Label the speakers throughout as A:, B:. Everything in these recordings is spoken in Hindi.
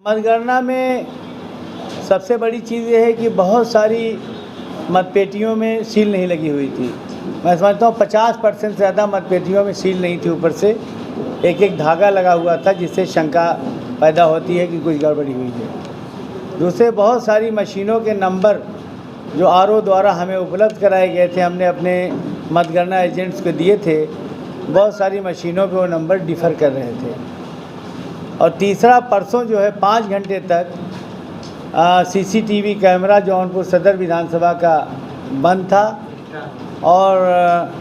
A: मतगणना में सबसे बड़ी चीज़ ये है कि बहुत सारी मतपेटियों में सील नहीं लगी हुई थी। मैं समझता हूँ 50% से ज़्यादा मतपेटियों में सील नहीं थी। ऊपर से एक एक धागा लगा हुआ था जिससे शंका पैदा होती है कि कुछ गड़बड़ी हुई है। दूसरे बहुत सारी मशीनों के नंबर जो आरओ द्वारा हमें उपलब्ध कराए गए थे, हमने अपने मतगणना एजेंट्स को दिए थे, बहुत सारी मशीनों पे वो नंबर डिफ़र कर रहे थे। और तीसरा, परसों जो है 5 घंटे तक सीसीटीवी कैमरा जौनपुर सदर विधानसभा का बंद था और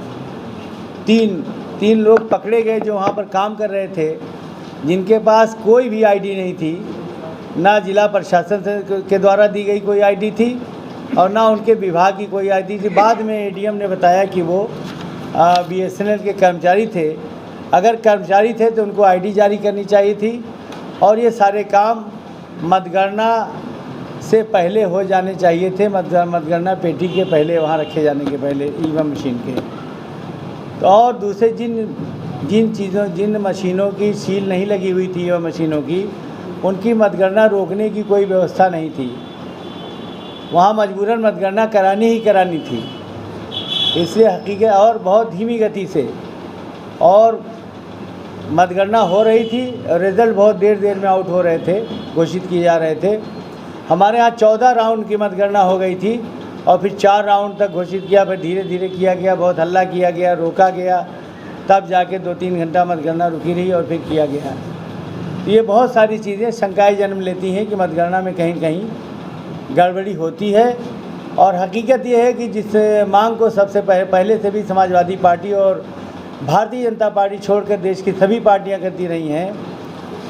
A: तीन लोग पकड़े गए जो वहाँ पर काम कर रहे थे, जिनके पास कोई भी आईडी नहीं थी, ना जिला प्रशासन के द्वारा दी गई कोई आईडी थी और ना उनके विभाग की कोई आईडी थी। बाद में एडीएम ने बताया कि वो बीएसएनएल के कर्मचारी थे। अगर कर्मचारी थे तो उनको आईडी जारी करनी चाहिए थी और ये सारे काम मतगणना से पहले हो जाने चाहिए थे, मतगणना पेटी के पहले, वहाँ रखे जाने के पहले ईवीएम मशीन के। तो और दूसरे जिन मशीनों की सील नहीं लगी हुई थी, ईवीएम मशीनों की, उनकी मतगणना रोकने की कोई व्यवस्था नहीं थी। वहाँ मजबूरन मतगणना करानी थी। इसलिए हकीकत और बहुत धीमी गति से और मतगणना हो रही थी और रिज़ल्ट बहुत देर में आउट हो रहे थे, घोषित किए जा रहे थे। हमारे यहाँ 14 राउंड की मतगणना हो गई थी और फिर 4 राउंड तक घोषित किया, फिर धीरे धीरे किया गया, बहुत हल्ला किया गया, रोका गया, तब जाके 2-3 घंटा मतगणना रुकी रही और फिर किया गया। ये बहुत सारी चीज़ें शंकाएँ जन्म लेती हैं कि मतगणना में कहीं कहीं गड़बड़ी होती है। और हकीकत ये है कि जिस मांग को सबसे पहले से भी समाजवादी पार्टी और भारतीय जनता पार्टी छोड़कर देश की सभी पार्टियां करती रही हैं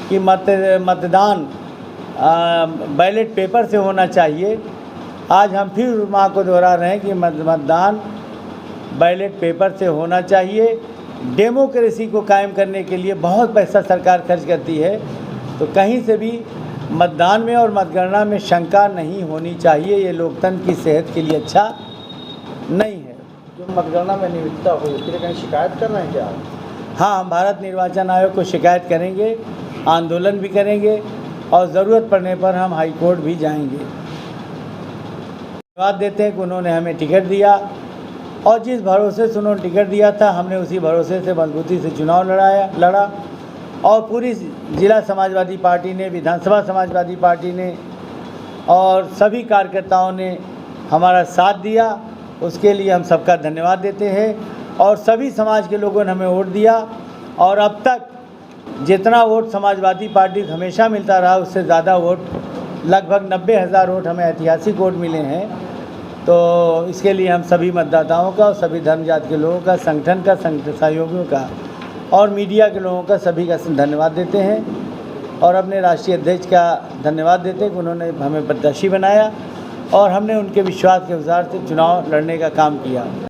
A: कि मतदान बैलेट पेपर से होना चाहिए। आज हम फिर मांग को दोहरा रहे हैं कि मतदान बैलेट पेपर से होना चाहिए। डेमोक्रेसी को कायम करने के लिए बहुत पैसा सरकार खर्च करती है, तो कहीं से भी मतदान में और मतगणना में शंका नहीं होनी चाहिए। ये लोकतंत्र की सेहत के लिए अच्छा नहीं है।
B: जो मतगणना में अनियमितता हुई उसके लिए कहीं शिकायत कर रहे हैं क्या?
A: हाँ, हम भारत निर्वाचन आयोग को शिकायत करेंगे, आंदोलन भी करेंगे और ज़रूरत पड़ने पर हम हाई कोर्ट भी जाएंगे। धन्यवाद देते हैं कि उन्होंने हमें टिकट दिया और जिस भरोसे से उन्होंने टिकट दिया था, हमने उसी भरोसे से मजबूती से चुनाव लड़ा और पूरी जिला समाजवादी पार्टी ने, विधानसभा समाजवादी पार्टी ने और सभी कार्यकर्ताओं ने हमारा साथ दिया। उसके लिए हम सबका धन्यवाद देते हैं। और सभी समाज के लोगों ने हमें वोट दिया और अब तक जितना वोट समाजवादी पार्टी को हमेशा मिलता रहा, उससे ज़्यादा वोट, लगभग 90,000 वोट हमें ऐतिहासिक वोट मिले हैं। तो इसके लिए हम सभी मतदाताओं का और सभी धर्म जाति के लोगों का, संगठन का, सहयोगियों का और मीडिया के लोगों का, सभी का धन्यवाद देते हैं और अपने राष्ट्रीय अध्यक्ष का धन्यवाद देते हैं कि उन्होंने हमें प्रत्याशी बनाया और हमने उनके विश्वास के अनुसार से चुनाव लड़ने का काम किया।